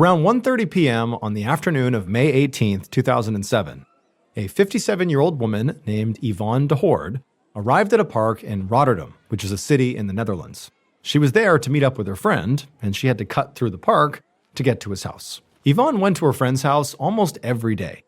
Around 1:30 p.m. on the afternoon of May 18th, 2007, a 57-year-old woman named Yvonne de Hoorde arrived at a park in Rotterdam, which is a city in the Netherlands. She was there to meet up with her friend, and she had to cut through the park to get to his house. Yvonne went to her friend's house almost every day.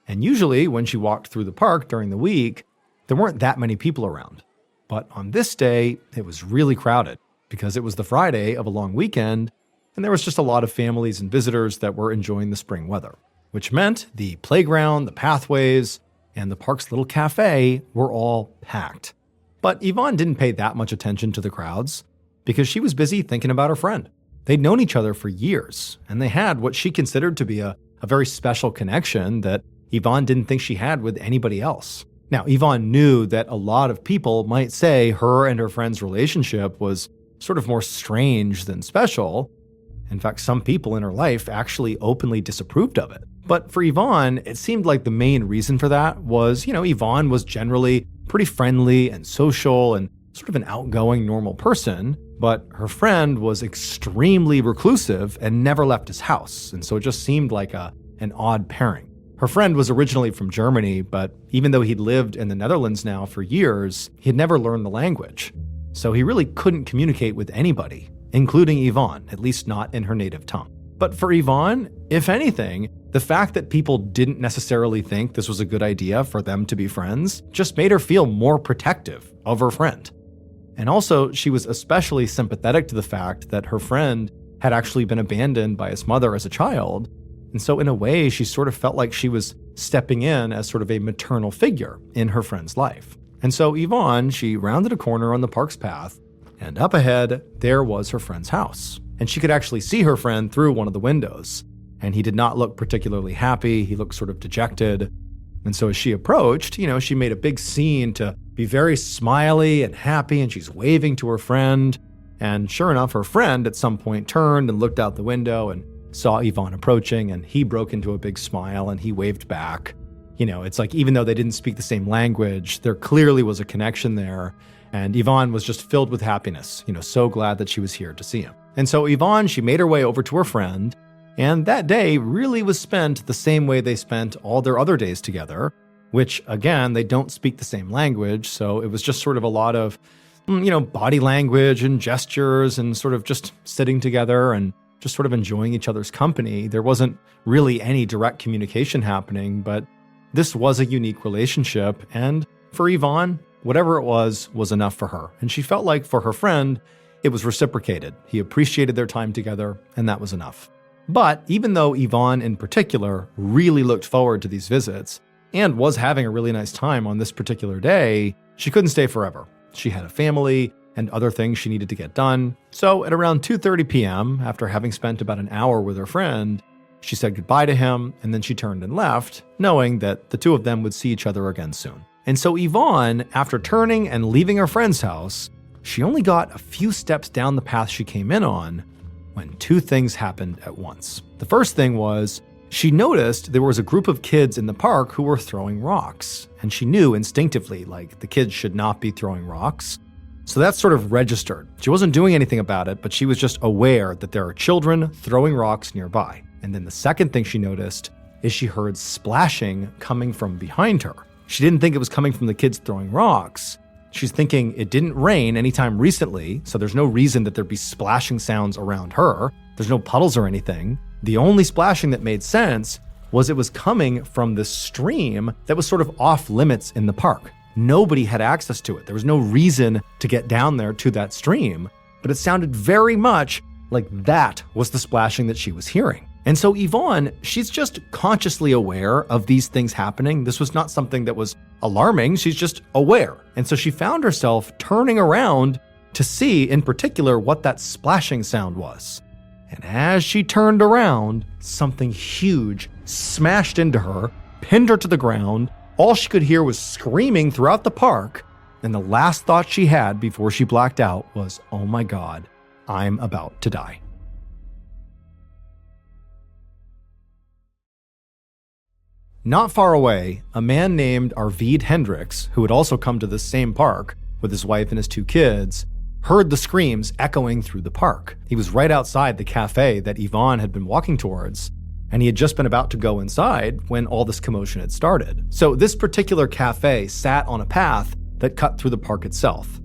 And usually when she walked through the park during the week, there weren't that many people around. But on this day, it was really crowded because it was the Friday of a long weekend, and there was just a lot of families and visitors that were enjoying the spring weather, which meant the playground, the pathways, and the park's little cafe were all packed. But Yvonne didn't pay that much attention to the crowds because she was busy thinking about her friend. They'd known each other for years, and they had what she considered to be a very special connection that Yvonne didn't think she had with anybody else. Now, Yvonne knew that a lot of people might say her and her friend's relationship was sort of more strange than special. In fact, some people in her life actually openly disapproved of it. But for Yvonne, it seemed like the main reason for that was, Yvonne was generally pretty friendly and social and sort of an outgoing, normal person, but her friend was extremely reclusive and never left his house, and so it just seemed like an odd pairing. Her friend was originally from Germany, but even though he'd lived in the Netherlands now for years, he'd never learned the language. So he really couldn't communicate with anybody, including Yvonne, at least not in her native tongue. But for Yvonne, if anything, the fact that people didn't necessarily think this was a good idea for them to be friends just made her feel more protective of her friend. And also, she was especially sympathetic to the fact that her friend had actually been abandoned by his mother as a child. And so in a way, she sort of felt like she was stepping in as sort of a maternal figure in her friend's life. And so Yvonne, she rounded a corner on the park's path, and up ahead, there was her friend's house. And she could actually see her friend through one of the windows. And he did not look particularly happy. He looked sort of dejected. And so as she approached, she made a big scene to be very smiley and happy, and she's waving to her friend. And sure enough, her friend at some point turned and looked out the window and saw Yvonne approaching, and he broke into a big smile and he waved back. It's like even though they didn't speak the same language, there clearly was a connection there. And Yvonne was just filled with happiness, so glad that she was here to see him. And so Yvonne, she made her way over to her friend, and that day really was spent the same way they spent all their other days together, which again, they don't speak the same language. So it was just sort of a lot of, body language and gestures and sort of just sitting together and just sort of enjoying each other's company. There wasn't really any direct communication happening, but this was a unique relationship. And for Yvonne, whatever it was enough for her. And she felt like for her friend, it was reciprocated. He appreciated their time together, and that was enough. But even though Yvonne in particular really looked forward to these visits and was having a really nice time on this particular day, she couldn't stay forever. She had a family and other things she needed to get done. So at around 2:30 p.m., after having spent about an hour with her friend, she said goodbye to him, and then she turned and left, knowing that the two of them would see each other again soon. And so Yvonne, after turning and leaving her friend's house, she only got a few steps down the path she came in on when two things happened at once. The first thing was she noticed there was a group of kids in the park who were throwing rocks, and she knew instinctively, the kids should not be throwing rocks. So that sort of registered. She wasn't doing anything about it, but she was just aware that there are children throwing rocks nearby. And then the second thing she noticed is she heard splashing coming from behind her. She didn't think it was coming from the kids throwing rocks. She's thinking it didn't rain anytime recently, so there's no reason that there'd be splashing sounds around her. There's no puddles or anything. The only splashing that made sense was it was coming from this stream that was sort of off limits in the park. Nobody had access to it. There was no reason to get down there to that stream, but it sounded very much like that was the splashing that she was hearing. And so Yvonne, she's just consciously aware of these things happening. This was not something that was alarming. She's just aware. And so she found herself turning around to see in particular what that splashing sound was. And as she turned around, something huge smashed into her, pinned her to the ground. All she could hear was screaming throughout the park. And the last thought she had before she blacked out was, "Oh my God, I'm about to die." Not far away, a man named Arvid Hendricks, who had also come to this same park with his wife and his two kids, heard the screams echoing through the park. He was right outside the cafe that Yvonne had been walking towards, and he had just been about to go inside when all this commotion had started. So this particular cafe sat on a path that cut through the park itself.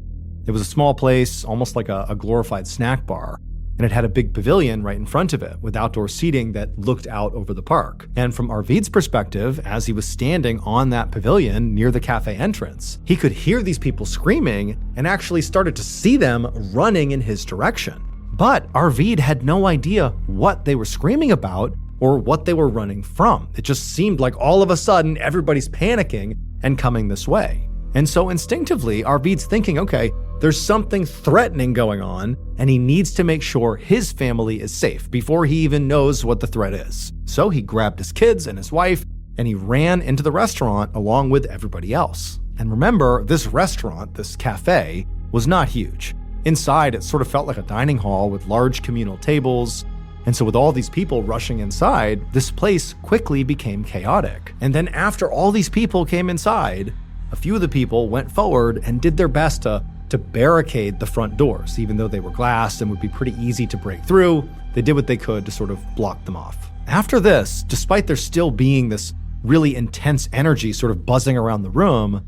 It was a small place, almost like a glorified snack bar, and it had a big pavilion right in front of it with outdoor seating that looked out over the park. And from Arvid's perspective, as he was standing on that pavilion near the cafe entrance, he could hear these people screaming and actually started to see them running in his direction. But Arvid had no idea what they were screaming about or what they were running from. It just seemed like all of a sudden everybody's panicking and coming this way. And so instinctively, Arvid's thinking, okay, there's something threatening going on, and he needs to make sure his family is safe before he even knows what the threat is. So he grabbed his kids and his wife, and he ran into the restaurant along with everybody else. And remember, this restaurant, this cafe, was not huge. Inside, it sort of felt like a dining hall with large communal tables. And so with all these people rushing inside, this place quickly became chaotic. And then after all these people came inside, a few of the people went forward and did their best to barricade the front doors. Even though they were glass and would be pretty easy to break through, they did what they could to sort of block them off. After this, despite there still being this really intense energy sort of buzzing around the room,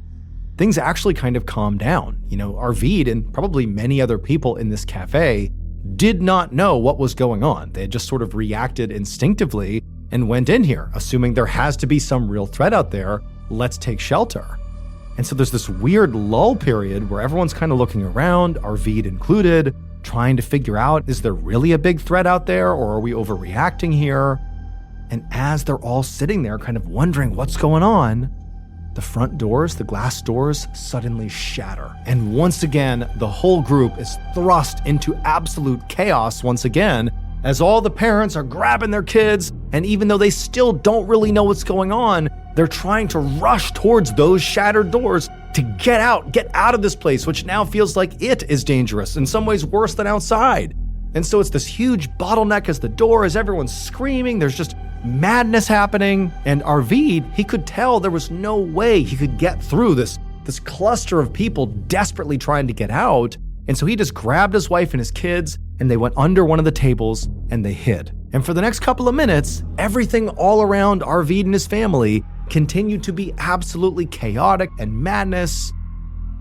things actually kind of calmed down. Arvid and probably many other people in this cafe did not know what was going on. They had just sort of reacted instinctively and went in here, assuming there has to be some real threat out there. Let's take shelter. And so there's this weird lull period where everyone's kind of looking around, Arvid included, trying to figure out, is there really a big threat out there, or are we overreacting here? And as they're all sitting there kind of wondering what's going on, the front doors, the glass doors, suddenly shatter. And once again, the whole group is thrust into absolute chaos once again, as all the parents are grabbing their kids, and even though they still don't really know what's going on, they're trying to rush towards those shattered doors to get out of this place, which now feels like it is dangerous, in some ways worse than outside. And so it's this huge bottleneck as the door, as everyone's screaming, there's just madness happening. And Arvid, he could tell there was no way he could get through this cluster of people desperately trying to get out. And so he just grabbed his wife and his kids, and they went under one of the tables and they hid. And for the next couple of minutes, everything all around Arvid and his family continued to be absolutely chaotic and madness.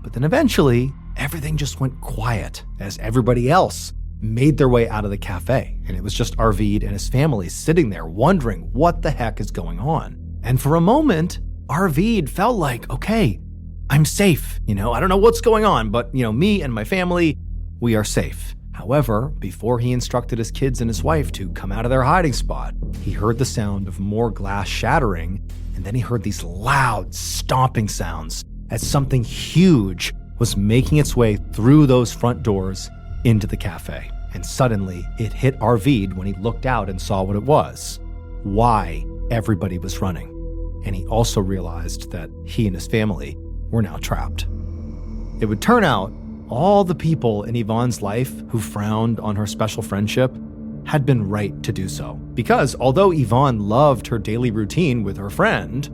But then eventually, everything just went quiet as everybody else made their way out of the cafe. And it was just Arvid and his family sitting there wondering what the heck is going on. And for a moment, Arvid felt like, okay, I'm safe. I don't know what's going on, but me and my family, we are safe. However, before he instructed his kids and his wife to come out of their hiding spot, he heard the sound of more glass shattering, and then he heard these loud stomping sounds as something huge was making its way through those front doors into the cafe. And suddenly, it hit Arvid when he looked out and saw what it was, why everybody was running. And he also realized that he and his family were now trapped. It would turn out all the people in Yvonne's life who frowned on her special friendship had been right to do so. Because although Yvonne loved her daily routine with her friend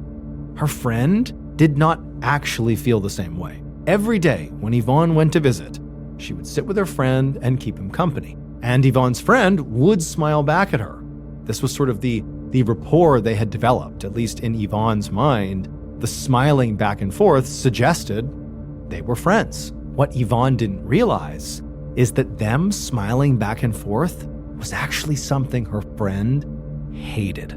did not actually feel the same way. Every day when Yvonne went to visit, she would sit with her friend and keep him company. And Yvonne's friend would smile back at her. This was sort of the rapport they had developed, at least in Yvonne's mind. The smiling back and forth suggested they were friends. What Yvonne didn't realize is that them smiling back and forth was actually something her friend hated.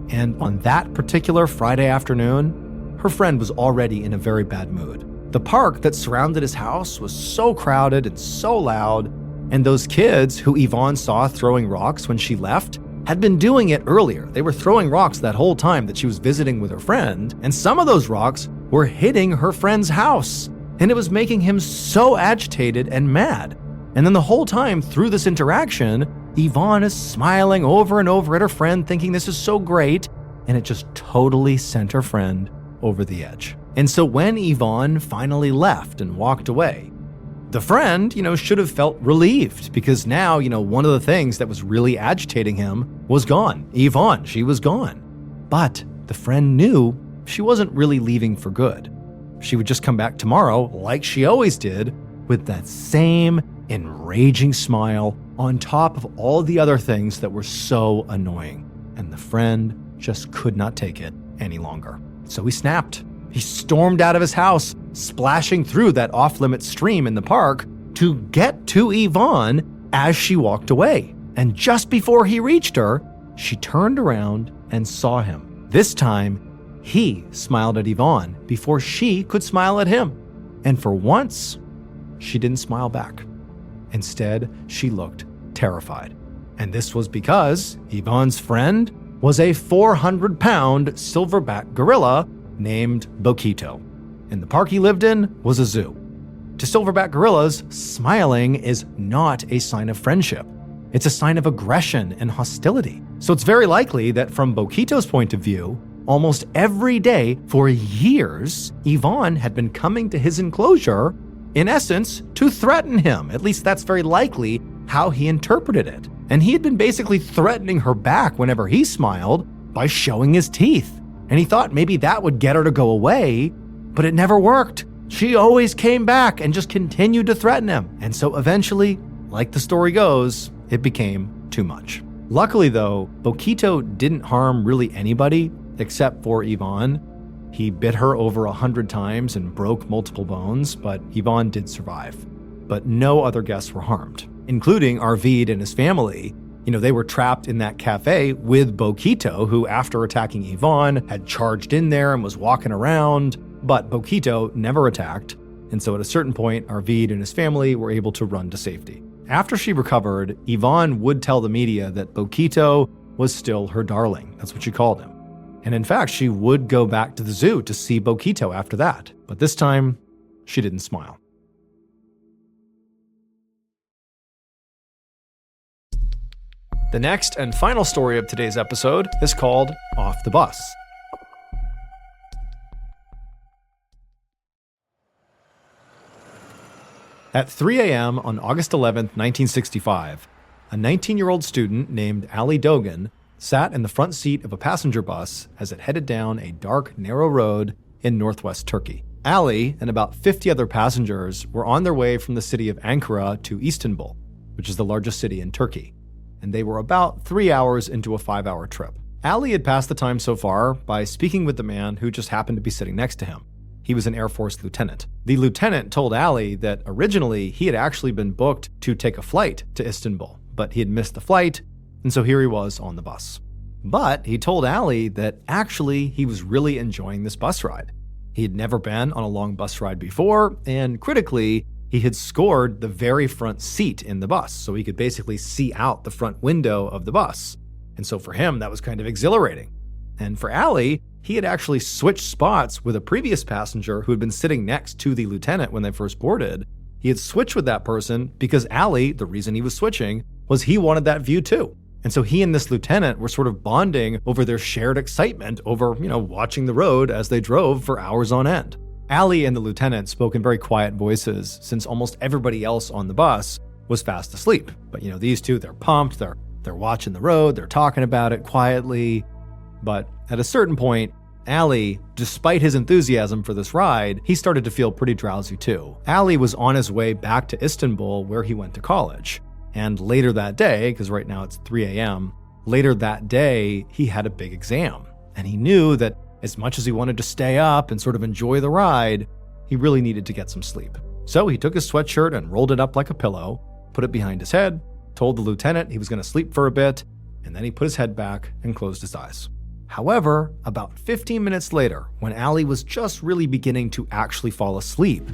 And on that particular Friday afternoon, her friend was already in a very bad mood. The park that surrounded his house was so crowded and so loud, and those kids who Yvonne saw throwing rocks when she left had been doing it earlier. They were throwing rocks that whole time that she was visiting with her friend, and some of those rocks were hitting her friend's house. And it was making him so agitated and mad. And then the whole time through this interaction, Yvonne is smiling over and over at her friend, thinking this is so great, and it just totally sent her friend over the edge. And so when Yvonne finally left and walked away, the friend, should have felt relieved because now, one of the things that was really agitating him was gone. Yvonne, she was gone. But the friend knew she wasn't really leaving for good. She would just come back tomorrow, like she always did, with that same enraging smile on top of all the other things that were so annoying. And the friend just could not take it any longer. So he snapped. He stormed out of his house, splashing through that off-limits stream in the park to get to Yvonne as she walked away. And just before he reached her, she turned around and saw him. This time, he smiled at Yvonne before she could smile at him. And for once, she didn't smile back. Instead, she looked terrified. And this was because Yvonne's friend was a 400-pound silverback gorilla named Boquito. And the park he lived in was a zoo. To silverback gorillas, smiling is not a sign of friendship. It's a sign of aggression and hostility. So it's very likely that from Boquito's point of view, almost every day for years, Yvonne had been coming to his enclosure, in essence, to threaten him. At least that's very likely how he interpreted it. And he had been basically threatening her back whenever he smiled by showing his teeth. And he thought maybe that would get her to go away, but it never worked. She always came back and just continued to threaten him. And so eventually, like the story goes, it became too much. Luckily though, Boquito didn't harm really anybody except for Yvonne. He bit her over 100 times and broke multiple bones, but Yvonne did survive. But no other guests were harmed, including Arvid and his family. They were trapped in that cafe with Boquito, who after attacking Yvonne had charged in there and was walking around, but Boquito never attacked. And so at a certain point, Arvid and his family were able to run to safety. After she recovered, Yvonne would tell the media that Boquito was still her darling. That's what she called him. And in fact, she would go back to the zoo to see Boquito after that. But this time, she didn't smile. The next and final story of today's episode is called Off the Bus. At 3 a.m. on August 11th, 1965, a 19-year-old student named Ali Dogan sat in the front seat of a passenger bus as it headed down a dark, narrow road in northwest Turkey. Ali and about 50 other passengers were on their way from the city of Ankara to Istanbul, which is the largest city in Turkey, and they were about 3 hours into a 5-hour trip. Ali had passed the time so far by speaking with the man who just happened to be sitting next to him. He was an Air Force lieutenant. The lieutenant told Ali that originally he had actually been booked to take a flight to Istanbul, but he had missed the flight, and so here he was on the bus. But he told Ali that actually he was really enjoying this bus ride. He had never been on a long bus ride before, and critically, he had scored the very front seat in the bus, so he could basically see out the front window of the bus. And so for him, that was kind of exhilarating. And for Ali, he had actually switched spots with a previous passenger who had been sitting next to the lieutenant when they first boarded. He had switched with that person because Ali, the reason he was switching, was he wanted that view too. And so he and this lieutenant were sort of bonding over their shared excitement over, watching the road as they drove for hours on end. Ali and the lieutenant spoke in very quiet voices since almost everybody else on the bus was fast asleep. But these two, they're pumped, they're watching the road, they're talking about it quietly. But at a certain point, Ali, despite his enthusiasm for this ride, he started to feel pretty drowsy too. Ali was on his way back to Istanbul where he went to college. And later that day, because right now it's 3 a.m., later that day, he had a big exam. And he knew that as much as he wanted to stay up and sort of enjoy the ride, he really needed to get some sleep. So he took his sweatshirt and rolled it up like a pillow, put it behind his head, told the lieutenant he was going to sleep for a bit, and then he put his head back and closed his eyes. However, about 15 minutes later, when Ali was just really beginning to actually fall asleep,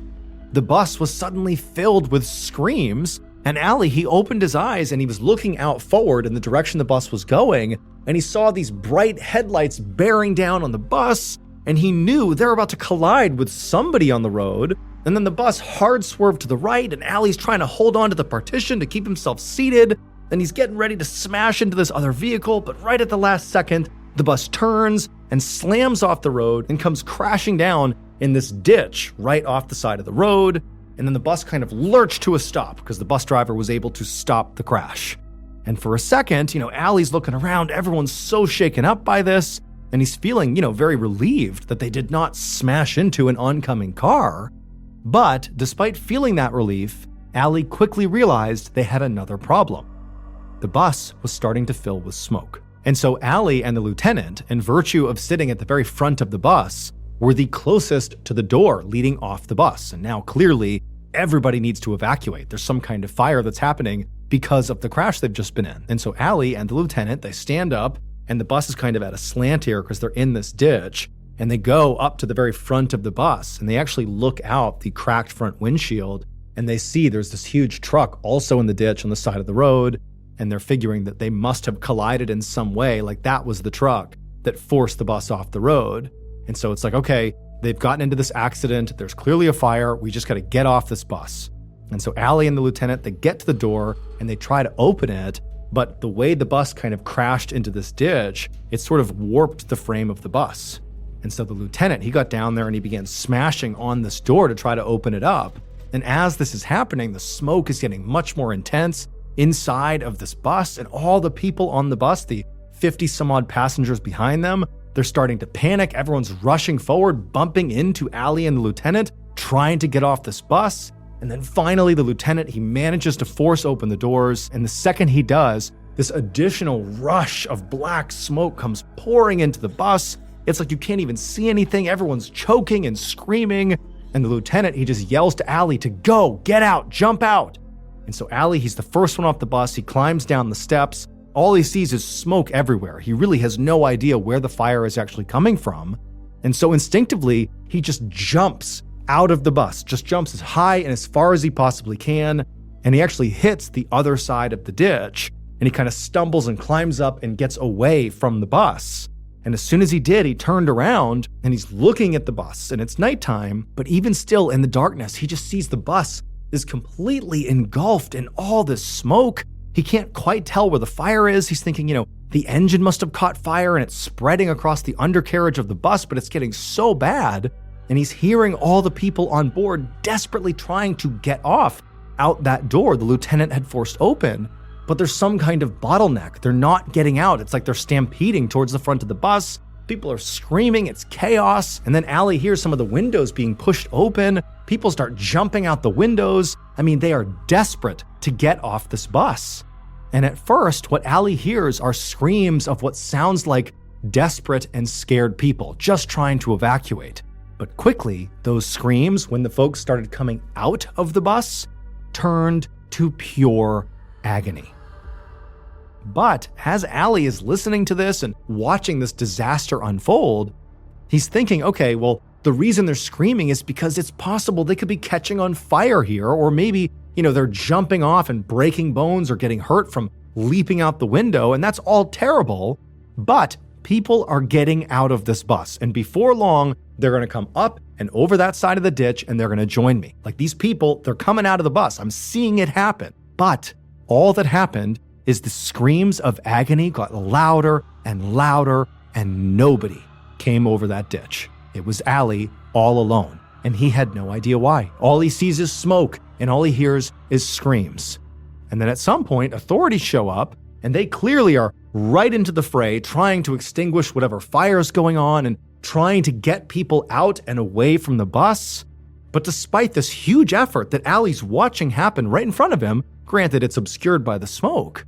the bus was suddenly filled with screams, and Ali, he opened his eyes and he was looking out forward in the direction the bus was going, and he saw these bright headlights bearing down on the bus, and he knew they were about to collide with somebody on the road. And then the bus hard swerved to the right, and Ali's trying to hold on to the partition to keep himself seated. Then he's getting ready to smash into this other vehicle, but right at the last second, the bus turns and slams off the road and comes crashing down in this ditch right off the side of the road. And then the bus kind of lurched to a stop because the bus driver was able to stop the crash. And for a second, Ali's looking around, everyone's so shaken up by this, and he's feeling, very relieved that they did not smash into an oncoming car. But despite feeling that relief Allie quickly realized they had another problem. The bus was starting to fill with smoke. And so Allie and the lieutenant, in virtue of sitting at the very front of the bus, were the closest to the door leading off the bus. And now clearly everybody needs to evacuate. There's some kind of fire that's happening because of the crash they've just been in. And so Allie and the lieutenant, they stand up, and the bus is kind of at a slant here because they're in this ditch, and they go up to the very front of the bus, and they actually look out the cracked front windshield, and they see there's this huge truck also in the ditch on the side of the road, and they're figuring that they must have collided in some way, like that was the truck that forced the bus off the road. And so it's like, okay, they've gotten into this accident, there's clearly a fire, we just gotta get off this bus. And so Allie and the lieutenant, they get to the door and they try to open it, but the way the bus kind of crashed into this ditch, it sort of warped the frame of the bus. And so the lieutenant, he got down there and he began smashing on this door to try to open it up. And as this is happening, the smoke is getting much more intense inside of this bus, and all the people on the bus, the 50 some odd passengers behind them, they're starting to panic. Everyone's rushing forward, bumping into Allie and the lieutenant, trying to get off this bus. And then finally, the lieutenant, he manages to force open the doors. And the second he does, this additional rush of black smoke comes pouring into the bus. It's like you can't even see anything. Everyone's choking and screaming. And the lieutenant, he just yells to Allie to go, get out, jump out. And so Allie, he's the first one off the bus. He climbs down the steps. All he sees is smoke everywhere. He really has no idea where the fire is actually coming from. And so instinctively, he just jumps out of the bus, just jumps as high and as far as he possibly can. And he actually hits the other side of the ditch. And he kind of stumbles and climbs up and gets away from the bus. And as soon as he did, he turned around and he's looking at the bus, and it's nighttime, but even still in the darkness, he just sees the bus is completely engulfed in all this smoke. He can't quite tell where the fire is. He's thinking, the engine must have caught fire and it's spreading across the undercarriage of the bus, but it's getting so bad. And he's hearing all the people on board desperately trying to get off out that door the lieutenant had forced open. But there's some kind of bottleneck. They're not getting out. It's like they're stampeding towards the front of the bus. People are screaming. It's chaos. And then Allie hears some of the windows being pushed open. People start jumping out the windows. I mean, they are desperate to get off this bus. And at first, what Allie hears are screams of what sounds like desperate and scared people just trying to evacuate. But quickly, those screams, when the folks started coming out of the bus, turned to pure agony. But as Allie is listening to this and watching this disaster unfold, he's thinking, okay, well, the reason they're screaming is because it's possible they could be catching on fire here, or maybe, they're jumping off and breaking bones or getting hurt from leaping out the window, and that's all terrible. But people are getting out of this bus, and before long, they're going to come up and over that side of the ditch, and they're going to join me. Like, these people, they're coming out of the bus. I'm seeing it happen. But all that happened is the screams of agony got louder and louder, and nobody came over that ditch. It was Allie all alone, and he had no idea why. All he sees is smoke, and all he hears is screams. And then at some point, authorities show up, and they clearly are right into the fray, trying to extinguish whatever fire is going on and trying to get people out and away from the bus. But despite this huge effort that Allie's watching happen right in front of him, granted it's obscured by the smoke,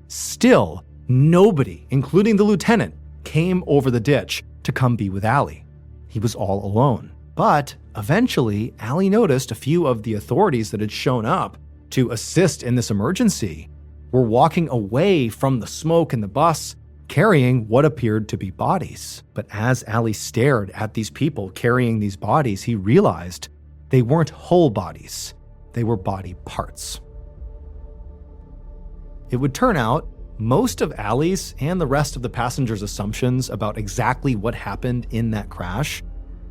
still nobody, including the lieutenant, came over the ditch to come be with Allie. He was all alone. But eventually, Allie noticed a few of the authorities that had shown up to assist in this emergency were walking away from the smoke in the bus, carrying what appeared to be bodies. But as Allie stared at these people carrying these bodies, he realized they weren't whole bodies. They were body parts. It would turn out most of Allie's and the rest of the passengers' assumptions about exactly what happened in that crash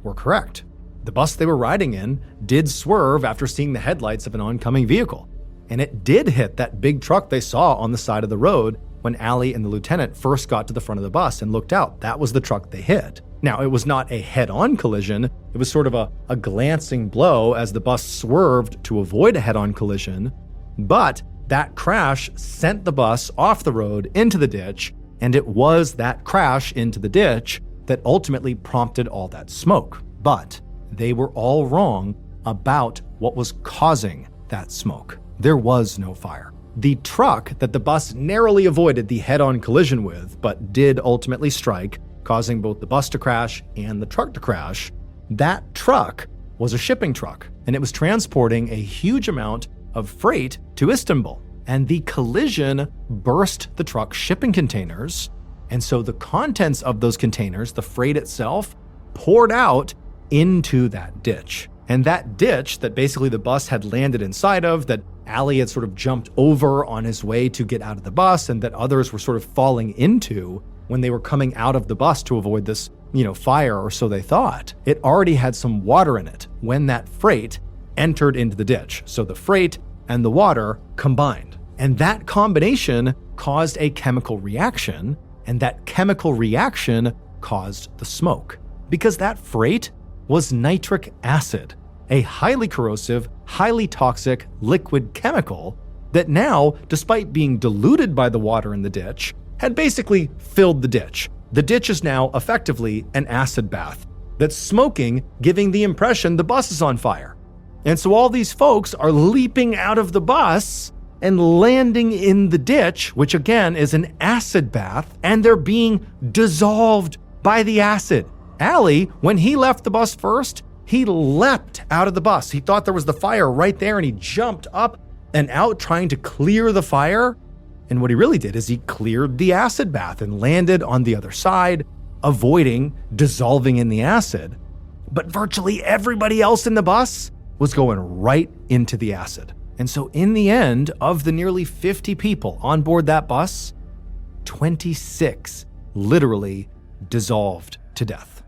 were correct. The bus they were riding in did swerve after seeing the headlights of an oncoming vehicle, and it did hit that big truck they saw on the side of the road when Allie and the lieutenant first got to the front of the bus and looked out. That was the truck they hit. Now, it was not a head-on collision. It was sort of a glancing blow as the bus swerved to avoid a head-on collision, but that crash sent the bus off the road into the ditch, and it was that crash into the ditch that ultimately prompted all that smoke. But they were all wrong about what was causing that smoke. there was no fire. The truck that the bus narrowly avoided the head-on collision with, but did ultimately strike, causing both the bus to crash and the truck to crash, that truck was a shipping truck, and it was transporting a huge amount of freight to Istanbul. And the collision burst the truck's shipping containers, and so the contents of those containers, the freight itself, poured out into that ditch. And that ditch that basically the bus had landed inside of, that Ali had sort of jumped over on his way to get out of the bus, and that others were sort of falling into when they were coming out of the bus to avoid this, fire, or so they thought. It already had some water in it when that freight entered into the ditch. So the freight and the water combined. And that combination caused a chemical reaction, and that chemical reaction caused the smoke. Because that freight was nitric acid, a highly corrosive, highly toxic liquid chemical that now, despite being diluted by the water in the ditch, had basically filled the ditch. The ditch is now effectively an acid bath that's smoking, giving the impression the bus is on fire. And so all these folks are leaping out of the bus and landing in the ditch, which again is an acid bath, and they're being dissolved by the acid. Ali, when he left the bus first, he leapt out of the bus. He thought there was the fire right there, and he jumped up and out trying to clear the fire. And what he really did is he cleared the acid bath and landed on the other side, avoiding dissolving in the acid. But virtually everybody else in the bus was going right into the acid. And so in the end, of the nearly 50 people on board that bus, 26 literally dissolved to death.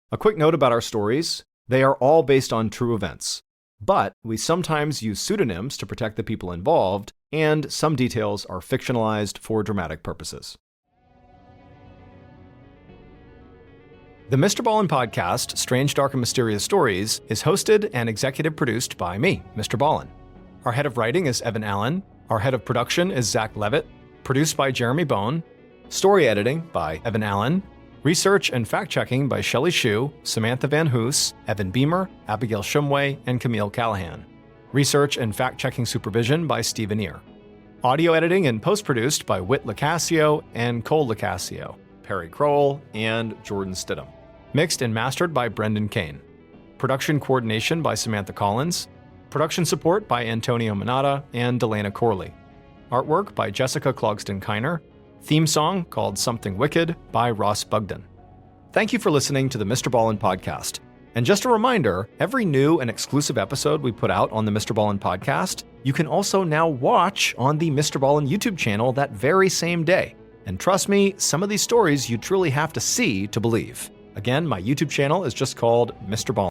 A quick note about our stories: they are all based on true events, but we sometimes use pseudonyms to protect the people involved, and some details are fictionalized for dramatic purposes. The MrBallen podcast, Strange, Dark, and Mysterious Stories, is hosted and executive produced by me, MrBallen. Our head of writing is Evan Allen. Our head of production is Zach Levitt. Produced by Jeremy Bone. Story editing by Evan Allen. Research and fact-checking by Shelley Shue, Samantha Van Hoos, Evan Beamer, Abigail Shumway, and Camille Callahan. Research and fact-checking supervision by Stephen Ear. Audio editing and post-produced by Whit Lacasio and Cole Lacasio, Perry Crowell, and Jordan Stidham. Mixed and mastered by Brendan Kane. Production coordination by Samantha Collins. Production support by Antonio Manata and Delana Corley. Artwork by Jessica Clogston-Kiner. Theme song called Something Wicked by Ross Bugden. Thank you for listening to the MrBallen podcast. And just a reminder, every new and exclusive episode we put out on the MrBallen podcast, you can also now watch on the MrBallen YouTube channel that very same day. And trust me, some of these stories you truly have to see to believe. Again, my YouTube channel is just called MrBallen.